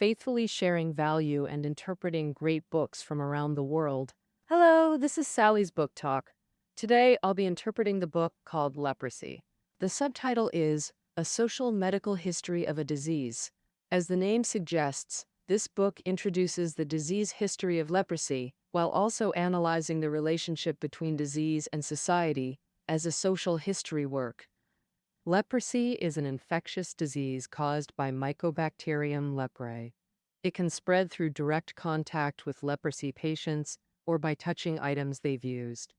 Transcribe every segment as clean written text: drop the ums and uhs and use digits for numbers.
faithfully sharing value and interpreting great books from around the world. Hello, this is Sally's Book Talk. Today, I'll be interpreting the book called Leprosy. The subtitle is A Social Medical History of a Disease. As the name suggests, this book introduces the disease history of leprosy while also analyzing the relationship between disease and society as a social history work. Leprosy is an infectious disease caused by Mycobacterium leprae. It can spread through direct contact with leprosy patients or by touching items they've used.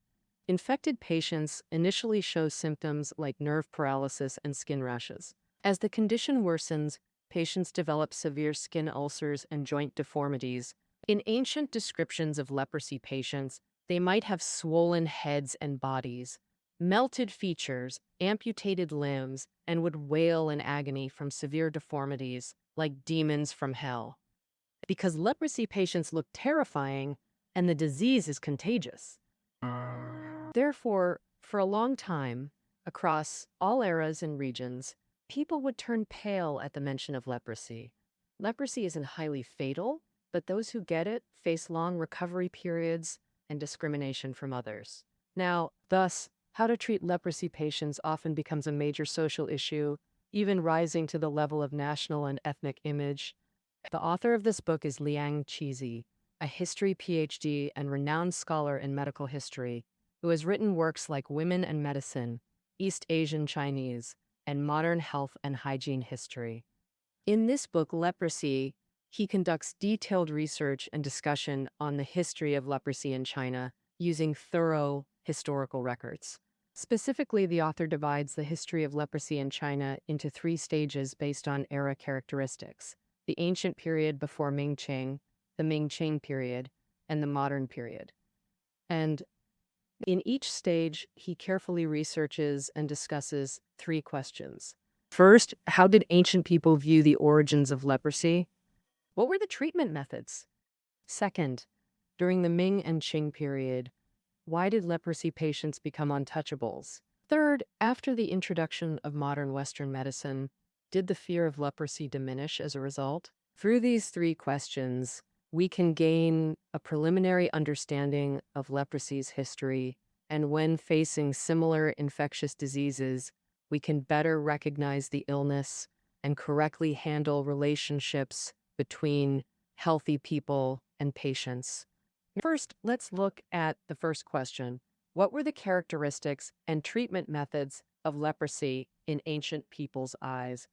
Infected patients initially show symptoms like nerve paralysis and skin rashes. As the condition worsens, patients develop severe skin ulcers and joint deformities. In ancient descriptions of leprosy patients, they might have swollen heads and bodies, melted features, amputated limbs, and would wail in agony from severe deformities like demons from hell. Because leprosy patients look terrifying and the disease is contagious. Therefore, for a long time, across all eras and regions, people would turn pale at the mention of leprosy. Leprosy isn't highly fatal, but those who get it face long recovery periods and discrimination from others. Now, thus, how to treat leprosy patients often becomes a major social issue, even rising to the level of national and ethnic image. The author of this book is Liang Chizi, a history PhD and renowned scholar in medical history, who has written works like Women and Medicine, East Asian Chinese, and Modern Health and Hygiene History. In this book, Leprosy, he conducts detailed research and discussion on the history of leprosy in China using thorough historical records. Specifically, the author divides the history of leprosy in China into 3 stages based on era characteristics: the ancient period before Ming Qing, the Ming Qing period, and the modern period. And in each stage, he carefully researches and discusses 3 questions. First, how did ancient people view the origins of leprosy? What were the treatment methods? Second, during the Ming and Qing period, why did leprosy patients become untouchables? Third, after the introduction of modern Western medicine, did the fear of leprosy diminish as a result? Through these 3 questions, we can gain a preliminary understanding of leprosy's history, and when facing similar infectious diseases, we can better recognize the illness and correctly handle relationships between healthy people and patients. First, let's look at the first question. What were the characteristics and treatment methods of leprosy in ancient people's eyes?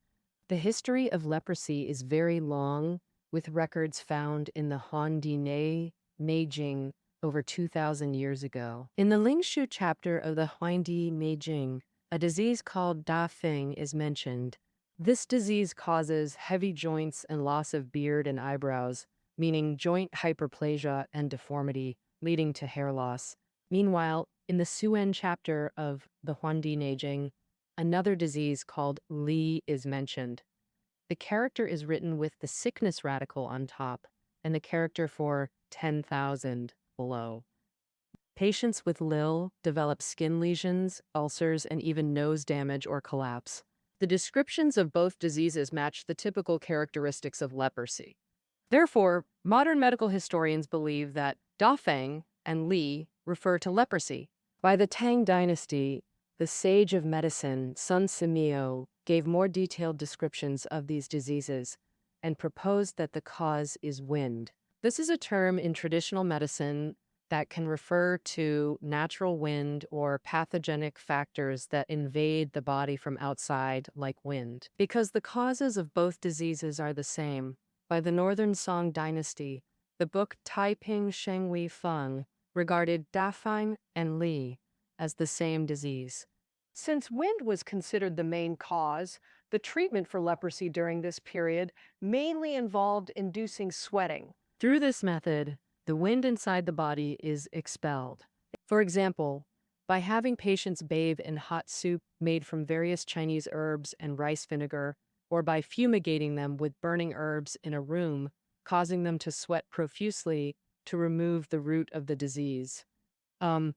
The history of leprosy is very long, with records found in the Huangdi Meijing over 2,000 years ago. In the Lingshu chapter of the Huangdi Meijing, a disease called Da Feng is mentioned. This disease causes heavy joints and loss of beard and eyebrows, meaning joint hyperplasia and deformity, leading to hair loss. Meanwhile, in the Suen chapter of the Huangdi Neijing, another disease called Li is mentioned. The character is written with the sickness radical on top and the character for 10,000 below. Patients with Lil develop skin lesions, ulcers, and even nose damage or collapse. The descriptions of both diseases match the typical characteristics of leprosy. Therefore, modern medical historians believe that Dafeng and Li refer to leprosy. By the Tang Dynasty, the sage of medicine, Sun Simiao, gave more detailed descriptions of these diseases and proposed that the cause is wind. This is a term in traditional medicine that can refer to natural wind or pathogenic factors that invade the body from outside, like wind. Because the causes of both diseases are the same, by the Northern Song Dynasty, the book Taiping Shenghui Feng regarded Dafeng and Li as the same disease. Since wind was considered the main cause, the treatment for leprosy during this period mainly involved inducing sweating. Through this method, the wind inside the body is expelled. For example, by having patients bathe in hot soup made from various Chinese herbs and rice vinegar, or by fumigating them with burning herbs in a room, causing them to sweat profusely to remove the root of the disease. To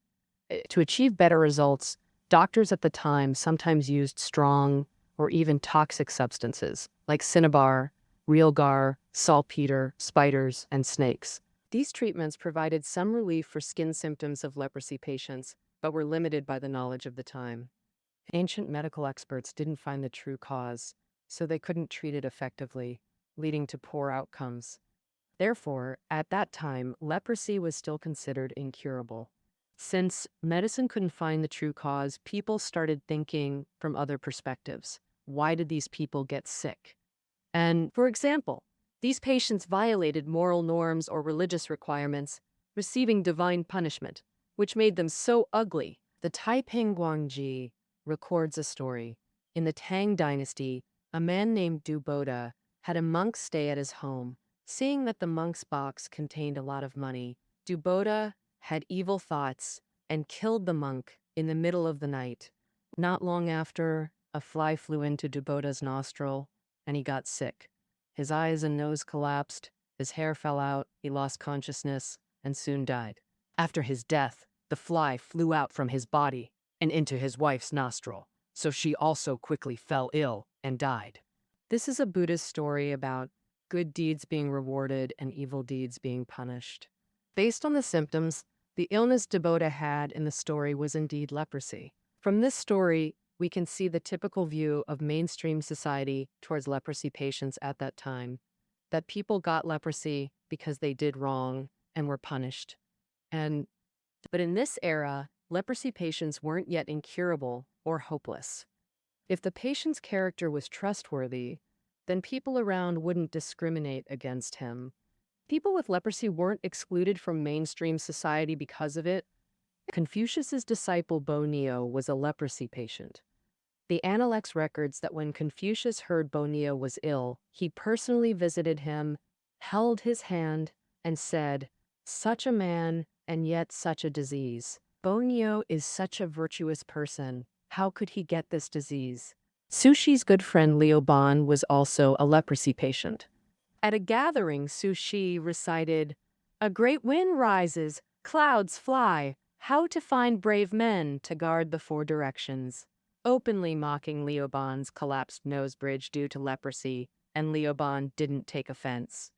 achieve better results, doctors at the time sometimes used strong or even toxic substances, like cinnabar, realgar, saltpeter, spiders, and snakes. These treatments provided some relief for skin symptoms of leprosy patients, but were limited by the knowledge of the time. Ancient medical experts didn't find the true cause, so they couldn't treat it effectively, leading to poor outcomes. Therefore, at that time, leprosy was still considered incurable. Since medicine couldn't find the true cause, people started thinking from other perspectives. Why did these people get sick? And, for example, these patients violated moral norms or religious requirements, receiving divine punishment, which made them so ugly. The Taiping Guangji records a story. In the Tang dynasty, a man named Du Boda had a monk stay at his home. Seeing that the monk's box contained a lot of money, Du Boda had evil thoughts and killed the monk in the middle of the night. Not long after, a fly flew into Du Boda's nostril, and he got sick. His eyes and nose collapsed, his hair fell out, he lost consciousness, and soon died. After his death, the fly flew out from his body and into his wife's nostril, so she also quickly fell ill and died. This is a Buddhist story about good deeds being rewarded and evil deeds being punished. Based on the symptoms, the illness Deboda had in the story was indeed leprosy. From this story, we can see the typical view of mainstream society towards leprosy patients at that time, that people got leprosy because they did wrong and were punished. But in this era, leprosy patients weren't yet incurable or hopeless. If the patient's character was trustworthy, then people around wouldn't discriminate against him. People with leprosy weren't excluded from mainstream society because of it. Confucius's disciple Bo Neo was a leprosy patient. The Analects records that when Confucius heard Bo Neo was ill, he personally visited him, held his hand, and said, "Such a man, and yet such a disease. Bo Neo is such a virtuous person. How could he get this disease?" Su Shi's good friend Liu Ban was also a leprosy patient. At a gathering, Su Shi recited, "A great wind rises, clouds fly, how to find brave men to guard the four directions," openly mocking Liuban's collapsed nose bridge due to leprosy, and Liuban didn't take offense.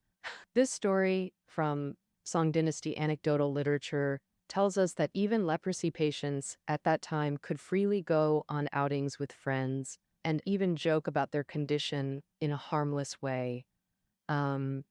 This story from Song Dynasty anecdotal literature tells us that even leprosy patients at that time could freely go on outings with friends and even joke about their condition in a harmless way. Um,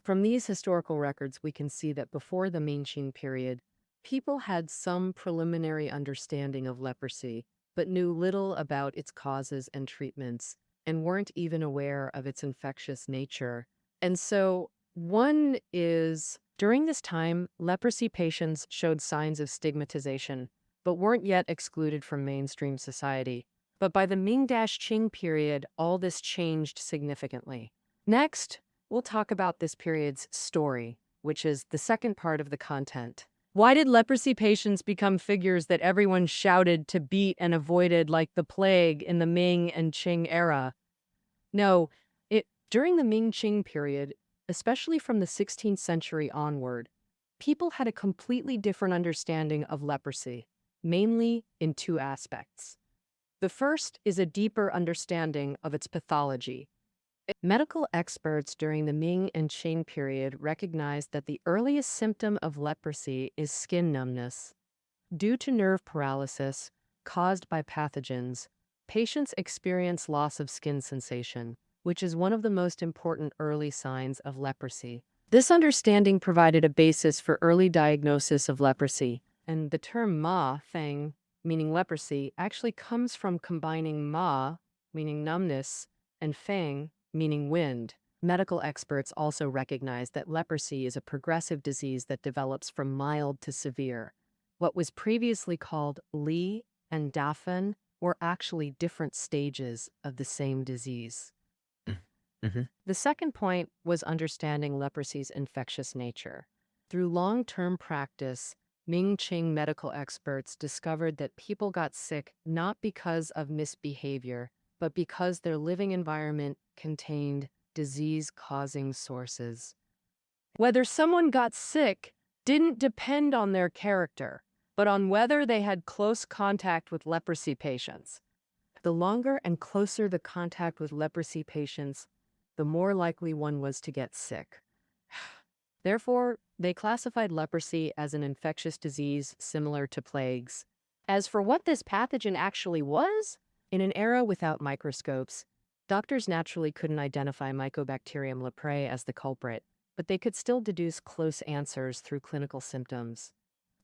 from these historical records, we can see that before the Ming-Qing period, people had some preliminary understanding of leprosy, but knew little about its causes and treatments, and weren't even aware of its infectious nature. And so, one is, during this time, leprosy patients showed signs of stigmatization, but weren't yet excluded from mainstream society. But by the Ming-Qing period, all this changed significantly. Next, we'll talk about this period's story, which is the second part of the content. Why did leprosy patients become figures that everyone shouted to beat and avoided like the plague in the Ming and Qing era? No, during the Ming-Qing period, especially from the 16th century onward, people had a completely different understanding of leprosy, mainly in two aspects. The first is a deeper understanding of its pathology. Medical experts during the Ming and Qing period recognized that the earliest symptom of leprosy is skin numbness. Due to nerve paralysis caused by pathogens, patients experience loss of skin sensation, which is one of the most important early signs of leprosy. This understanding provided a basis for early diagnosis of leprosy, and the term ma, feng, meaning leprosy, actually comes from combining ma, meaning numbness, and feng, meaning wind. Medical experts also recognize that leprosy is a progressive disease that develops from mild to severe. What was previously called Li and Dafen were actually different stages of the same disease. The second point was understanding leprosy's infectious nature. Through long-term practice, Ming-Qing medical experts discovered that people got sick not because of misbehavior, but because their living environment contained disease-causing sources. Whether someone got sick didn't depend on their character, but on whether they had close contact with leprosy patients. The longer and closer the contact with leprosy patients, the more likely one was to get sick. Therefore, they classified leprosy as an infectious disease similar to plagues. As for what this pathogen actually was, in an era without microscopes, doctors naturally couldn't identify Mycobacterium leprae as the culprit, but they could still deduce close answers through clinical symptoms.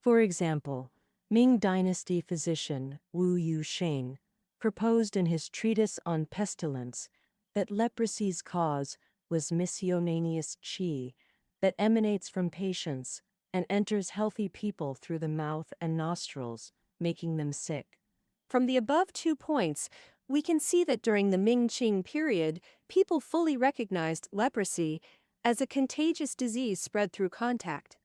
For example, Ming Dynasty physician Wu Yusheng proposed in his treatise on pestilence that leprosy's cause was miscellaneous qi that emanates from patients and enters healthy people through the mouth and nostrils, making them sick. From the above 2 points, we can see that during the Ming-Qing period, people fully recognized leprosy as a contagious disease spread through contact.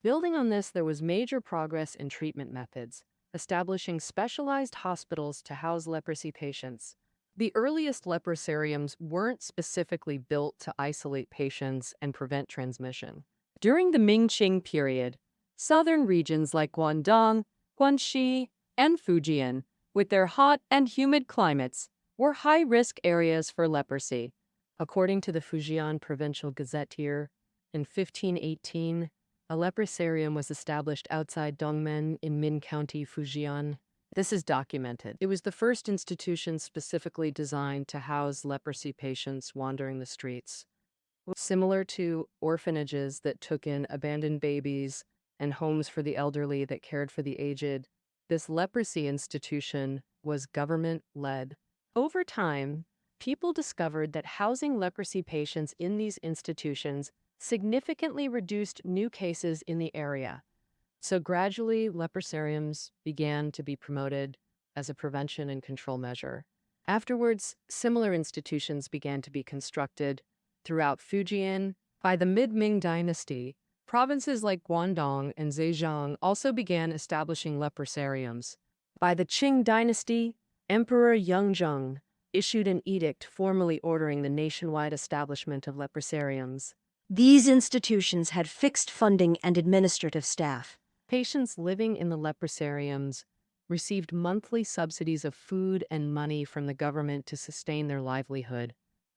Building on this, there was major progress in treatment methods, establishing specialized hospitals to house leprosy patients. The earliest leprosariums weren't specifically built to isolate patients and prevent transmission. During the Ming-Qing period, southern regions like Guangdong, Guangxi, and Fujian, with their hot and humid climates, were high-risk areas for leprosy. According to the Fujian Provincial Gazetteer, in 1518, a leprosarium was established outside Dongmen in Min County, Fujian. This is documented. It was the first institution specifically designed to house leprosy patients wandering the streets. Similar to orphanages that took in abandoned babies and homes for the elderly that cared for the aged, this leprosy institution was government-led. Over time, people discovered that housing leprosy patients in these institutions significantly reduced new cases in the area. So gradually, leprosariums began to be promoted as a prevention and control measure. Afterwards, similar institutions began to be constructed throughout Fujian. By the mid-Ming dynasty, provinces like Guangdong and Zhejiang also began establishing leprosariums. By the Qing dynasty, Emperor Yongzheng issued an edict formally ordering the nationwide establishment of leprosariums. These institutions had fixed funding and administrative staff. Patients living in the leprosariums received monthly subsidies of food and money from the government to sustain their livelihood.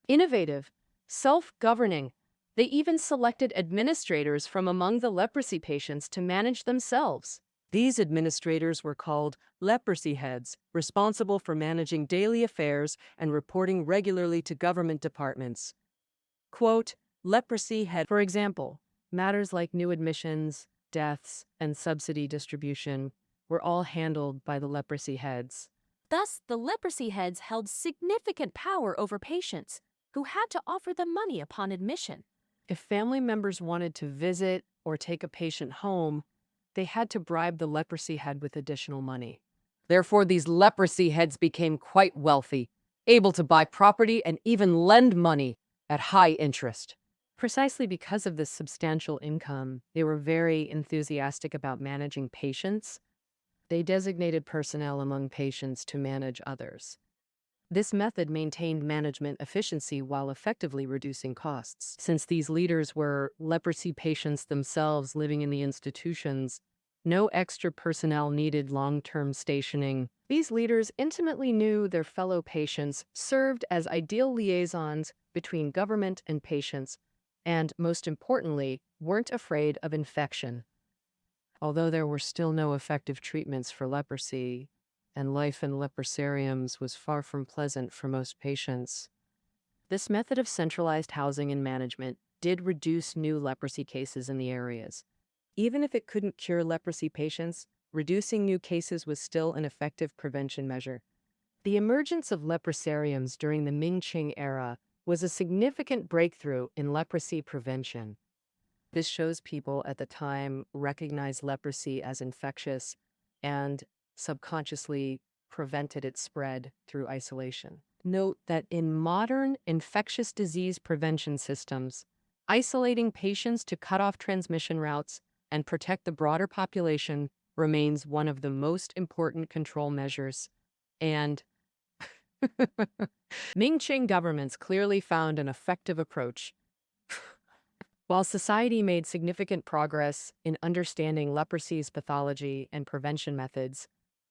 Innovative, self-governing, they even selected administrators from among the leprosy patients to manage themselves. These administrators were called leprosy heads, responsible for managing daily affairs and reporting regularly to government departments. Quote, leprosy head, for example, matters like new admissions, deaths, and subsidy distribution were all handled by the leprosy heads. Thus, the leprosy heads held significant power over patients, who had to offer them money upon admission. If family members wanted to visit or take a patient home, they had to bribe the leprosy head with additional money. Therefore, these leprosy heads became quite wealthy, able to buy property and even lend money at high interest. Precisely because of this substantial income, they were very enthusiastic about managing patients. They designated personnel among patients to manage others. This method maintained management efficiency while effectively reducing costs. Since these leaders were leprosy patients themselves living in the institutions, no extra personnel needed long-term stationing. These leaders intimately knew their fellow patients, served as ideal liaisons between government and patients, and, most importantly, weren't afraid of infection. Although there were still no effective treatments for leprosy, and life in leprosariums was far from pleasant for most patients, this method of centralized housing and management did reduce new leprosy cases in the areas. Even if it couldn't cure leprosy patients, reducing new cases was still an effective prevention measure. The emergence of leprosariums during the Ming-Qing era was a significant breakthrough in leprosy prevention. This shows people at the time recognized leprosy as infectious and subconsciously prevented its spread through isolation. Note that in modern infectious disease prevention systems, isolating patients to cut off transmission routes and protect the broader population remains one of the most important control measures. And Ming-Qing governments clearly found an effective approach. While society made significant progress in understanding leprosy's pathology and prevention methods,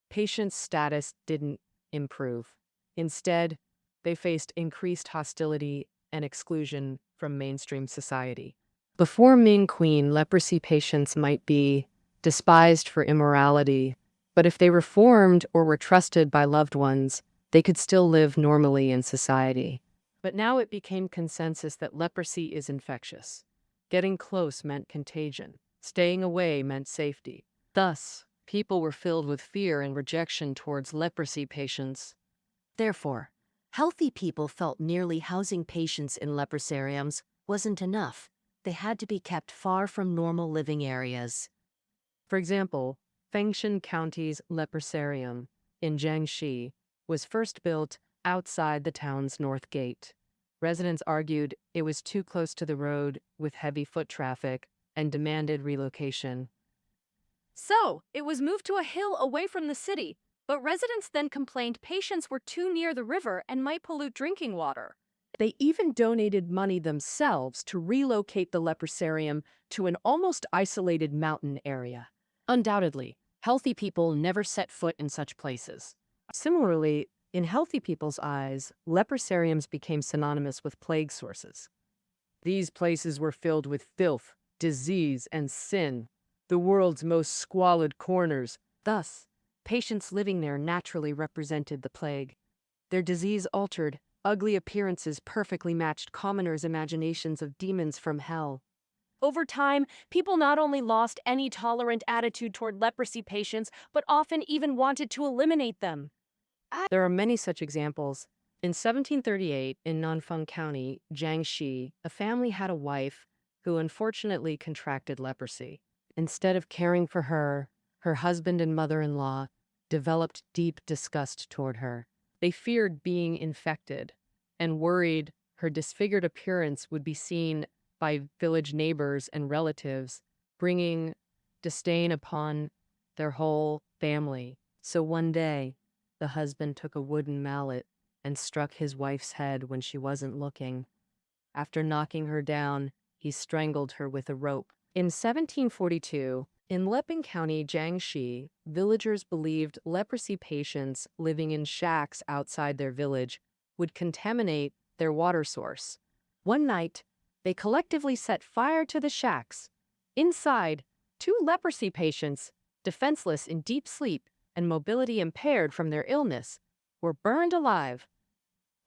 patients' status didn't improve. Instead, they faced increased hostility and exclusion from mainstream society. Before Ming Queen, leprosy patients might be despised for immorality, but if they reformed or were trusted by loved ones, they could still live normally in society. But now it became consensus that leprosy is infectious. Getting close meant contagion. Staying away meant safety. Thus, people were filled with fear and rejection towards leprosy patients. Therefore, healthy people felt merely housing patients in leprosariums wasn't enough. They had to be kept far from normal living areas. For example, Fengshan County's leprosarium in Jiangxi was first built outside the town's north gate. Residents argued it was too close to the road with heavy foot traffic and demanded relocation. So, it was moved to a hill away from the city, but residents then complained patients were too near the river and might pollute drinking water. They even donated money themselves to relocate the leprosarium to an almost isolated mountain area. Undoubtedly, healthy people never set foot in such places. Similarly, in healthy people's eyes, leprosariums became synonymous with plague sources. These places were filled with filth, disease, and sin, the world's most squalid corners. Thus, patients living there naturally represented the plague. Their disease-altered, ugly appearances perfectly matched commoners' imaginations of demons from hell. Over time, people not only lost any tolerant attitude toward leprosy patients, but often even wanted to eliminate them. There are many such examples. In 1738, in Nanfeng County, Jiangxi, a family had a wife who unfortunately contracted leprosy. Instead of caring for her, her husband and mother-in-law developed deep disgust toward her. They feared being infected and worried her disfigured appearance would be seen by village neighbors and relatives, bringing disdain upon their whole family. So one day, the husband took a wooden mallet and struck his wife's head when she wasn't looking. After knocking her down, he strangled her with a rope. In 1742, in Leping County, Jiangxi, villagers believed leprosy patients living in shacks outside their village would contaminate their water source. One night, they collectively set fire to the shacks. Inside, two leprosy patients, defenseless in deep sleep and mobility impaired from their illness, were burned alive.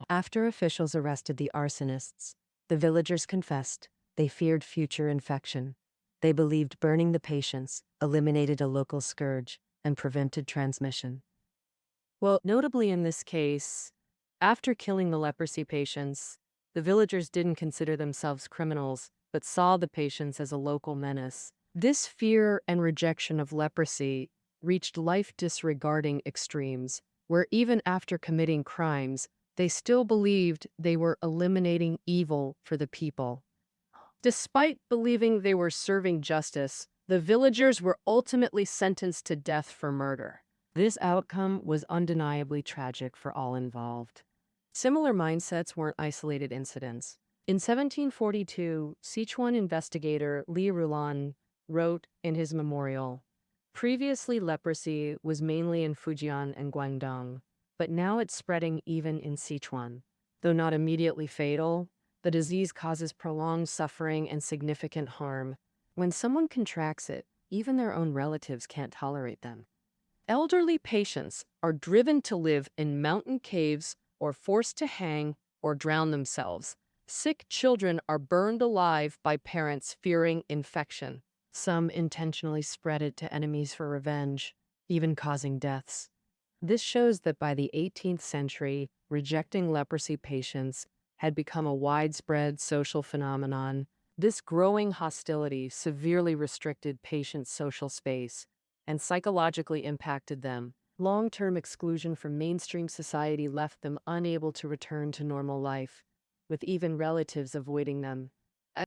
After officials arrested the arsonists, the villagers confessed they feared future infection. They believed burning the patients eliminated a local scourge and prevented transmission. Well, notably in this case, after killing the leprosy patients, the villagers didn't consider themselves criminals, but saw the patients as a local menace. This fear and rejection of leprosy reached life-disregarding extremes, where even after committing crimes, they still believed they were eliminating evil for the people. Despite believing they were serving justice, the villagers were ultimately sentenced to death for murder. This outcome was undeniably tragic for all involved. Similar mindsets weren't isolated incidents. In 1742, Sichuan investigator Li Rulan wrote in his memorial, "Previously leprosy was mainly in Fujian and Guangdong, but now it's spreading even in Sichuan. Though not immediately fatal, the disease causes prolonged suffering and significant harm. When someone contracts it, even their own relatives can't tolerate them. Elderly patients are driven to live in mountain caves or forced to hang or drown themselves. Sick children are burned alive by parents fearing infection. Some intentionally spread it to enemies for revenge, even causing deaths." This shows that by the 18th century, rejecting leprosy patients had become a widespread social phenomenon. This growing hostility severely restricted patients' social space and psychologically impacted them. Long-term exclusion from mainstream society left them unable to return to normal life, with even relatives avoiding them.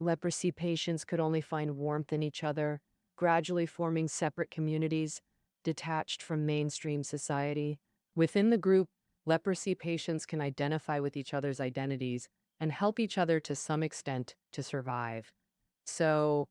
Leprosy patients could only find warmth in each other, gradually forming separate communities, detached from mainstream society. Within the group, leprosy patients can identify with each other's identities and help each other to some extent to survive. So,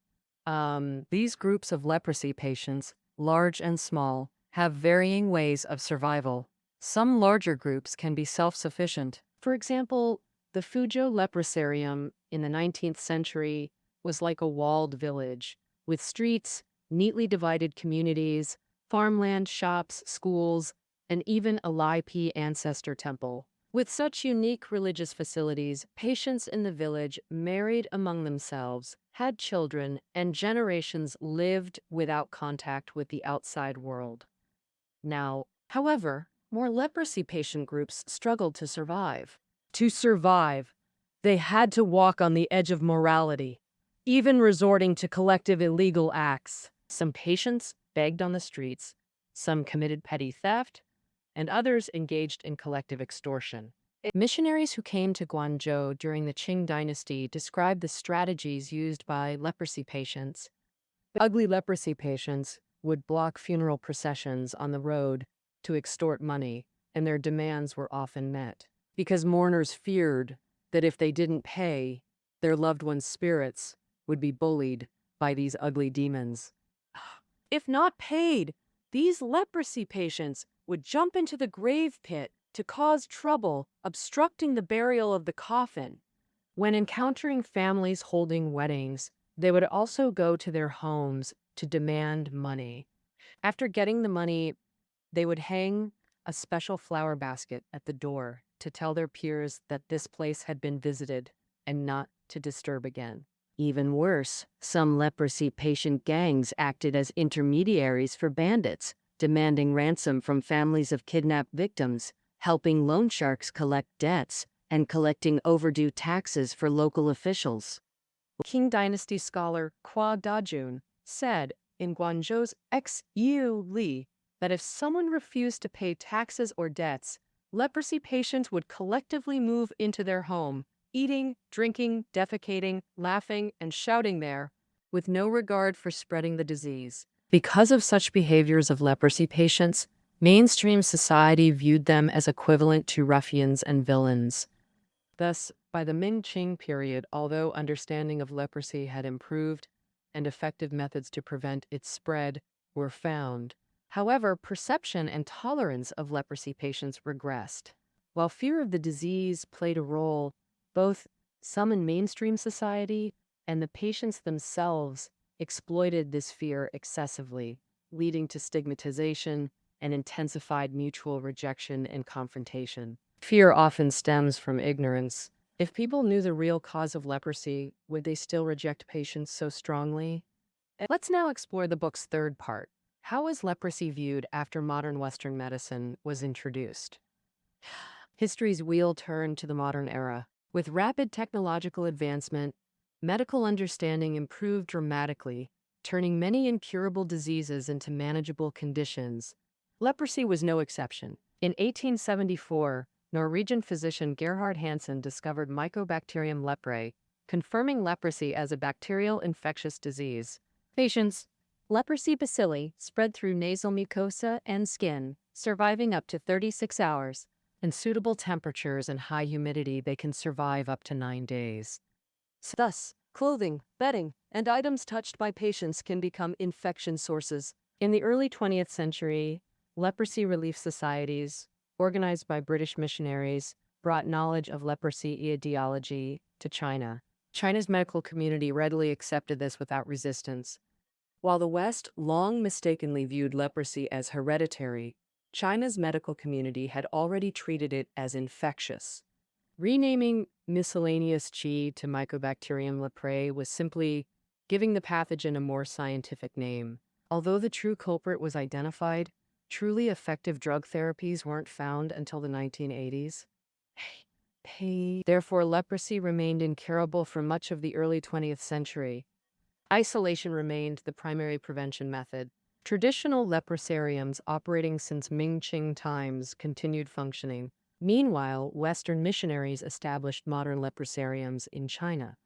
these groups of leprosy patients, large and small, have varying ways of survival. Some larger groups can be self-sufficient. For example, The Fuzhou Leprosarium in the 19th century was like a walled village, with streets, neatly divided communities, farmland, shops, schools, and even a Lai ancestor temple. With such unique religious facilities, patients in the village married among themselves, had children, and generations lived without contact with the outside world. Now, however, more leprosy patient groups struggled to survive. To survive, they had to walk on the edge of morality, even resorting to collective illegal acts. Some patients begged on the streets, some committed petty theft, and others engaged in collective extortion. Missionaries who came to Guangzhou during the Qing dynasty described the strategies used by leprosy patients. Ugly leprosy patients would block funeral processions on the road to extort money, and their demands were often met. Because mourners feared that if they didn't pay, their loved ones' spirits would be bullied by these ugly demons. If not paid, these leprosy patients would jump into the grave pit to cause trouble, obstructing the burial of the coffin. When encountering families holding weddings, they would also go to their homes to demand money. After getting the money, they would hang a special flower basket at the door to tell their peers that this place had been visited and not to disturb again. Even worse, some leprosy patient gangs acted as intermediaries for bandits, demanding ransom from families of kidnapped victims, helping loan sharks collect debts, and collecting overdue taxes for local officials. Qing Dynasty scholar Hua Dajun said in Guangzhou's X-Yu Li that if someone refused to pay taxes or debts, leprosy patients would collectively move into their home, eating, drinking, defecating, laughing, and shouting there, with no regard for spreading the disease. Because of such behaviors of leprosy patients, mainstream society viewed them as equivalent to ruffians and villains. Thus, by the Ming-Qing period, although understanding of leprosy had improved and effective methods to prevent its spread were found, however, perception and tolerance of leprosy patients regressed. While fear of the disease played a role, both some in mainstream society and the patients themselves exploited this fear excessively, leading to stigmatization and intensified mutual rejection and confrontation. Fear often stems from ignorance. If people knew the real cause of leprosy, would they still reject patients so strongly? Let's now explore the book's third part. How is leprosy viewed after modern Western medicine was introduced? History's wheel turned to the modern era. With rapid technological advancement, medical understanding improved dramatically, turning many incurable diseases into manageable conditions. Leprosy was no exception. In 1874, Norwegian physician Gerhard Hansen discovered Mycobacterium leprae, confirming leprosy as a bacterial infectious disease. Patients, leprosy bacilli spread through nasal mucosa and skin, surviving up to 36 hours. In suitable temperatures and high humidity, they can survive up to 9 days. Thus, clothing, bedding, and items touched by patients can become infection sources. In the early 20th century, leprosy relief societies, organized by British missionaries, brought knowledge of leprosy etiology to China. China's medical community readily accepted this without resistance. While the West long mistakenly viewed leprosy as hereditary, China's medical community had already treated it as infectious. Renaming miscellaneous qi to Mycobacterium leprae was simply giving the pathogen a more scientific name. Although the true culprit was identified, truly effective drug therapies weren't found until the 1980s. Therefore, leprosy remained incurable for much of the early 20th century. Isolation remained the primary prevention method. Traditional leprosariums operating since Ming-Qing times continued functioning. Meanwhile, Western missionaries established modern leprosariums in China.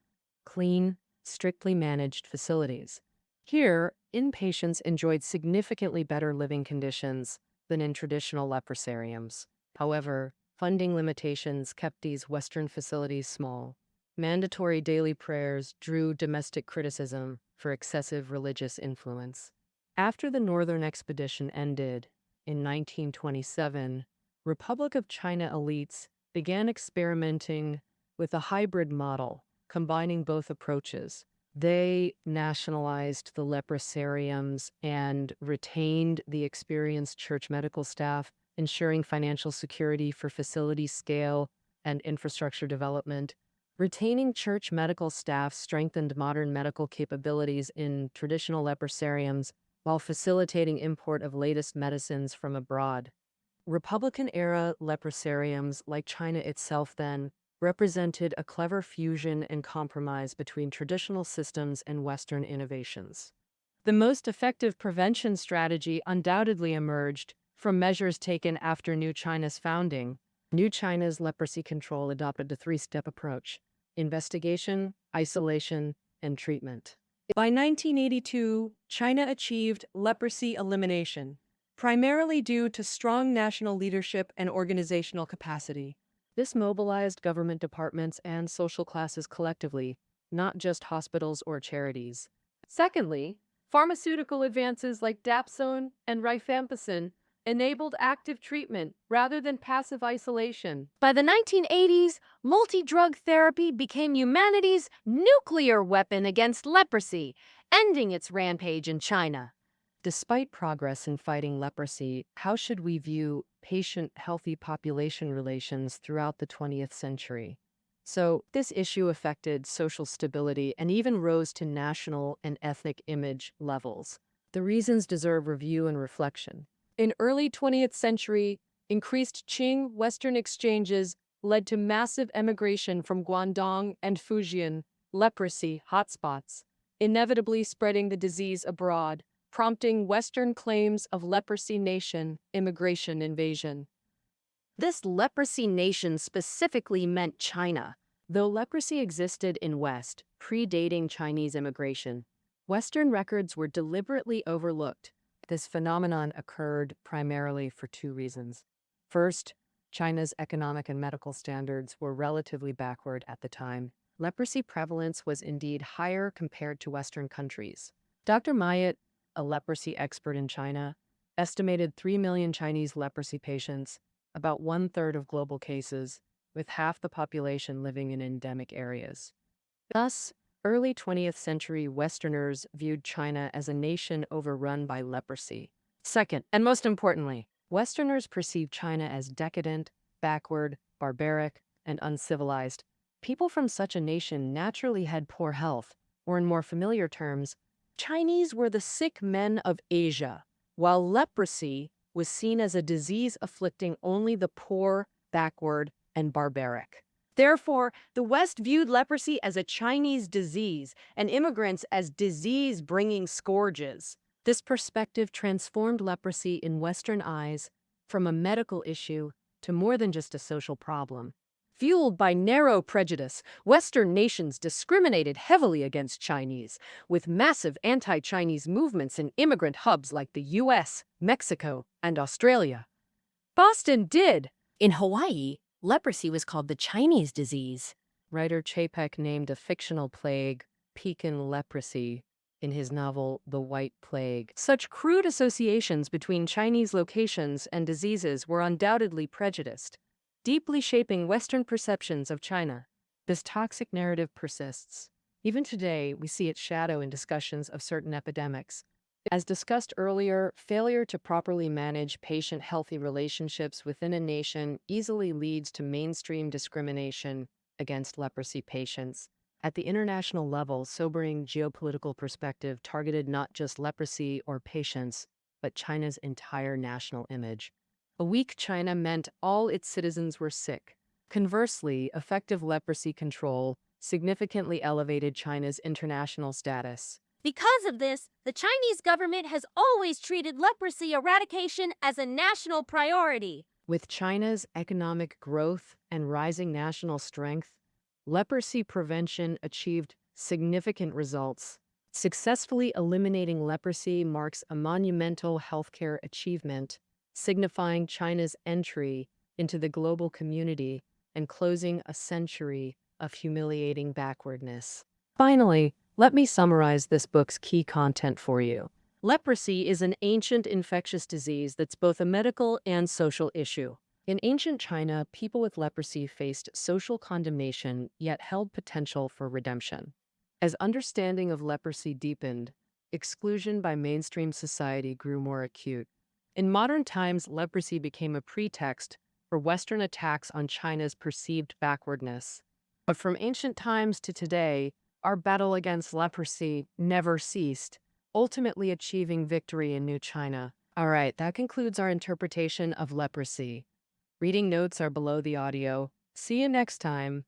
Clean, strictly managed facilities. Here, inpatients enjoyed significantly better living conditions than in traditional leprosariums. However, funding limitations kept these Western facilities small. Mandatory daily prayers drew domestic criticism for excessive religious influence. After the Northern Expedition ended in 1927, Republic of China elites began experimenting with a hybrid model, combining both approaches. They nationalized the leprosariums and retained the experienced church medical staff, ensuring financial security for facility scale and infrastructure development. Retaining church medical staff strengthened modern medical capabilities in traditional leprosariums while facilitating import of latest medicines from abroad. Republican-era leprosariums, like China itself then, represented a clever fusion and compromise between traditional systems and Western innovations. The most effective prevention strategy undoubtedly emerged from measures taken after New China's founding. New China's leprosy control adopted a three-step approach: investigation, isolation, and treatment. By 1982, China achieved leprosy elimination, primarily due to strong national leadership and organizational capacity. This mobilized government departments and social classes collectively, not just hospitals or charities. Secondly, pharmaceutical advances like dapsone and rifampicin enabled active treatment rather than passive isolation. By the 1980s, multi-drug therapy became humanity's nuclear weapon against leprosy, ending its rampage in China. Despite progress in fighting leprosy, how should we view patient-healthy population relations throughout the 20th century? So, this issue affected social stability and even rose to national and ethnic image levels. The reasons deserve review and reflection. In early 20th century, increased Qing-Western exchanges led to massive emigration from Guangdong and Fujian, leprosy hotspots, inevitably spreading the disease abroad, prompting Western claims of leprosy nation immigration invasion. This leprosy nation specifically meant China. Though leprosy existed in West, predating Chinese immigration, Western records were deliberately overlooked. This phenomenon occurred primarily for two reasons. First, China's economic and medical standards were relatively backward at the time. Leprosy prevalence was indeed higher compared to Western countries. Dr. Mayat, a leprosy expert in China, estimated 3 million Chinese leprosy patients, about one-third of global cases, with half the population living in endemic areas. Thus, early 20th century Westerners viewed China as a nation overrun by leprosy. Second, and most importantly, Westerners perceived China as decadent, backward, barbaric, and uncivilized. People from such a nation naturally had poor health, or in more familiar terms, Chinese were the sick men of Asia, while leprosy was seen as a disease afflicting only the poor, backward, and barbaric. Therefore, the West viewed leprosy as a Chinese disease and immigrants as disease-bringing scourges. This perspective transformed leprosy in Western eyes from a medical issue to more than just a social problem. Fueled by narrow prejudice, Western nations discriminated heavily against Chinese, with massive anti-Chinese movements in immigrant hubs like the US, Mexico, and Australia. Boston did. In Hawaii, leprosy was called the Chinese disease. Writer Chapek named a fictional plague Pekin leprosy in his novel The White Plague. Such crude associations between Chinese locations and diseases were undoubtedly prejudiced, deeply shaping Western perceptions of China. This toxic narrative persists. Even today, we see its shadow in discussions of certain epidemics. As discussed earlier, failure to properly manage patient-healthy relationships within a nation easily leads to mainstream discrimination against leprosy patients. At the international level, sobering geopolitical perspective targeted not just leprosy or patients, but China's entire national image. A weak China meant all its citizens were sick. Conversely, effective leprosy control significantly elevated China's international status. Because of this, the Chinese government has always treated leprosy eradication as a national priority. With China's economic growth and rising national strength, leprosy prevention achieved significant results. Successfully eliminating leprosy marks a monumental healthcare achievement, signifying China's entry into the global community and closing a century of humiliating backwardness. Finally, let me summarize this book's key content for you. Leprosy is an ancient infectious disease that's both a medical and social issue. In ancient China, people with leprosy faced social condemnation yet held potential for redemption. As understanding of leprosy deepened, exclusion by mainstream society grew more acute. In modern times, leprosy became a pretext for Western attacks on China's perceived backwardness. But from ancient times to today, our battle against leprosy never ceased, ultimately achieving victory in New China. All right, that concludes our interpretation of leprosy. Reading notes are below the audio. See you next time.